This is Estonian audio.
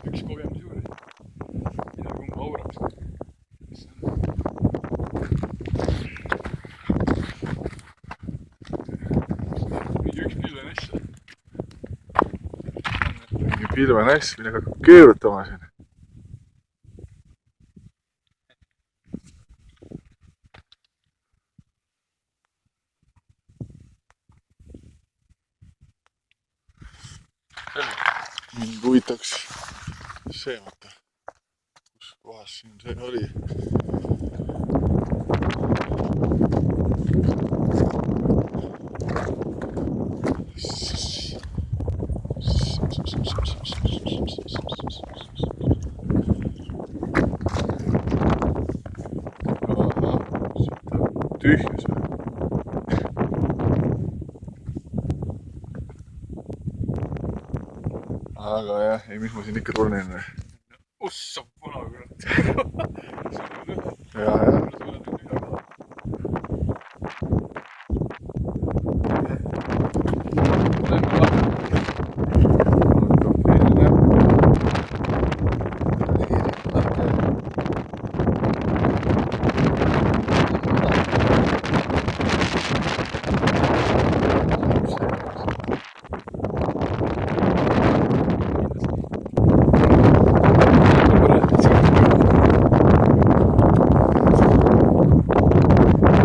üks kogemus juurde. Midagi umbes auramist. Mingi üks pilvenäss. Mingi pilvenäss, millega hakkab keerutama siin. Mind huvitaks see, vaata, kus kohas siin see oli. Tühjus või? Aga jah, ei mis ma siin ikka tunnen. Ussa vana kurat.